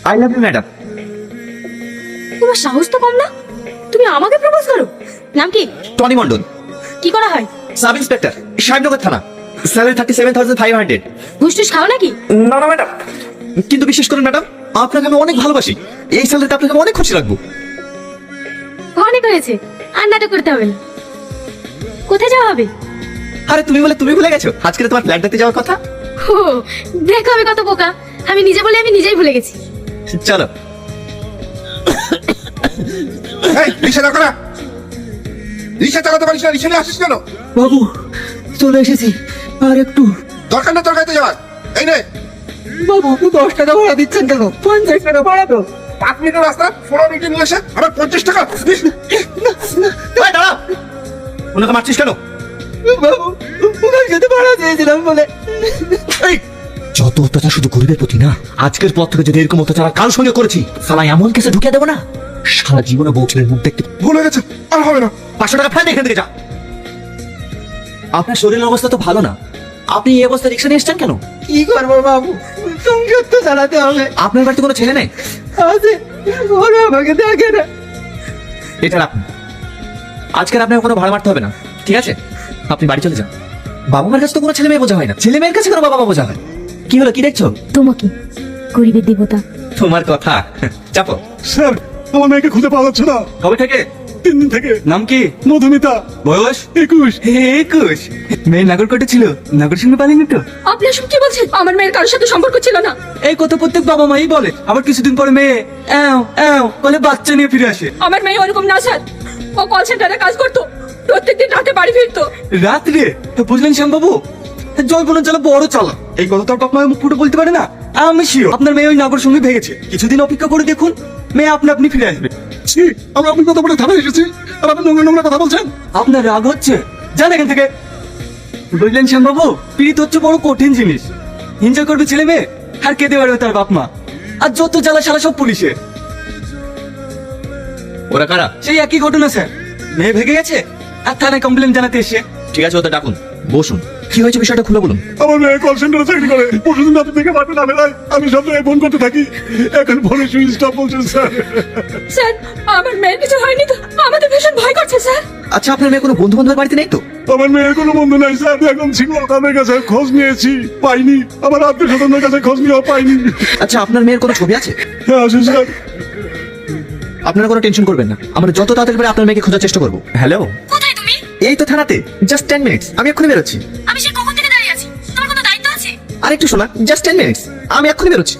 I love you madam. তোমার সাহস তো কম না, তুমি আমাকে প্রপোজ করো। নাম কি? টনি মন্ডল, কি করা হয়? সাব ইন্সপেক্টর, সাহেবনগর থানা। স্যালারি 37,500। ঘুষ টুস খাও নাকি? না না ম্যাডাম, কিন্তু বিশেষ করে ম্যাডাম আপনাকে আমি অনেক ভালোবাসি। এই স্যালারিতে আপনাকে আমি অনেক খুশি রাখবো। অনেক হয়েছে, আর নাটক করতে হবে না। কোথায় যাওয়া হবে? আরে তুমি বলে তুমি ভুলে গেছো আজকে তোমার ফ্ল্যাট দেখতে যাওয়ার কথা। ও দেখো আমি কত বোকা, আমি নিজে বলে আমি নিজেই ভুলে গেছি। চলো। এই রিক্সা দাও না, রিক্সা চালাতে পারিস না, রিক্সা নিয়ে আসিস কেন? বাবু চলে এসেছি, আর একটু। দরকার না তোর কাছে যাওয়ার। এই নে বাবু আপনি 10 টাকা ভাড়া দিচ্ছেন কেন? 50 টাকা ভাড়া তো। 5 মিনিটের রাস্তা 15 মিনিটে নিয়ে এসে আবার 50 টাকা। এই দাঁড়া, ওনাকে মারছিস কেন? বাবু ওনার সাথে ভাড়া দিয়েছিলাম বলে। এই যত অত্যাচার শুধু গরিবের প্রতি না, আজকের পর থেকে যদি এরকম অত্যাচার আর কারোর সঙ্গে করেছি সালা এমন কেসে ঢুকিয়ে দেবো না, সারা জীবনে বউ ছেলের মুখ দেখতে। ভুলে গেছে, আর হবে না। 500 টাকা ফেলে এখান থেকে যা। আপনার শরীরের অবস্থা তো ভালো না, আপনি এই অবস্থায় রিক্সা নিয়ে এসছেন কেন? কি করবো বাবু, সংসার তো চালাতে হবে। আপনার বাড়িতে কোনো ছেলে নেই? আছে, ওরা আমাকে দেখে না। এটা রাখুন, আজকের আপনার কোনো ভাড়া মারতে হবে না, ঠিক আছে? আপনি বাড়ি চলে যান। বাবা মার কাছে তো কোনো ছেলে মেয়ে বোঝা হয় না, ছেলে মেয়ের কাছে কোনো বাবা মা বোঝা হয়। কি হলো, কি দেখছো? তোমাকে গরিবের দেবতা। তোমার কথা। চাপো। স্যার আমার মেয়েকে খুঁজে পাওয়া যাচ্ছে না। কবে থেকে? 3 দিন থেকে। নাম কি? মধুমিতা, বয়স? 21। 21। মেয়ে নাগরকোটে ছিল, নাগর সঙ্গে পালিনি তো? আপনি এসব কি বলছেন? আমার মেয়ের কারোর সাথে সম্পর্ক ছিল না। এই কথা প্রত্যেক বাবা মাই বলে, আবার কিছুদিন পরে মেয়ে এও এও বলে বাচ্চা নিয়ে ফিরে আসে। আমার মেয়ে ওরকম না স্যার, ও কল সেন্টারে কাজ করতো, প্রত্যেকদিন রাতে বাড়ি ফিরতো। রাত্রে? বুঝলেন শ্যামবাবু, জল্পনা চালা বড় চালা। এই কথা তো আপনার মুখ ফুটে বলতে পারে না। আমি শিওর আপনার মেয়ে ওই নাগর সঙ্গে ভেগেছে। কিছুদিন অপেক্ষা করে দেখুন, মেয়ে আপনি আপনি ফিরে আসবে। ছি, আমরা আপনি কত বড় থানায় এসেছি আর আপনি নোংরা নোংরা কথা বলছেন। আপনার রাগ হচ্ছে, যান এখান থেকে। বুঝলেন শ্যামবাবু, পীড়িত হচ্ছে বড় কঠিন জিনিস। এনজয় করবে ছেলে মেয়ে, আর কেঁদে বেড়াবে তার বাপ মা। আর যত জ্বালা শালা সব পুলিশের। ওরা কারা? সেই একই ঘটনা স্যার, মেয়ে ভেগে গেছে আর থানায় কমপ্লেন জানাতে এসে। ঠিক আছে, ওদের ডাকুন, বসুন। কি হয়েছে বিষয়টা খুলে বলুন। আমার মেয়ে কল সেন্টারে চাকরি করে, পরশুদিন রাতে থেকে বাড়িতে না বেরোয়। আমি সব জায়গায় ফোন করতে থাকি, এখন ফোনে সুইচ অফ বলছেন স্যার। স্যার আমার মেয়ের কিছু হয়নি তো? আমাদের ভীষণ ভয় করছে স্যার। আচ্ছা, আপনার মেয়ে কোনো বন্ধু বান্ধবের বাড়িতে নেই তো? আমার মেয়ের কোনো বন্ধু নাই স্যার, এখন ছিল তাদের কাছে খোঁজ নিয়েছি, পাইনি। আমার আত্মীয় স্বজনের কাছে খোঁজ নিয়েও পাইনি। আচ্ছা, আপনার মেয়ের কোনো ছবি আছে? হ্যাঁ আছে স্যার। আপনারা কোনো টেনশন করবেন না, আমরা যত তাড়াতাড়ি পারি আপনার মেয়েকে খোঁজার চেষ্টা করবো। হ্যালো, কোথায় তুমি? এই তো থানাতে, জাস্ট 10 মিনিটস, আমি এক্ষুনি বেরোচ্ছি। আমি সে কখন থেকে দাঁড়িয়ে আছি, তোমার কোনো দায়িত্ব আছে? আর একটু শোনা, জাস্ট 10 মিনিটস, আমি এক্ষুনি বেরোচ্ছি।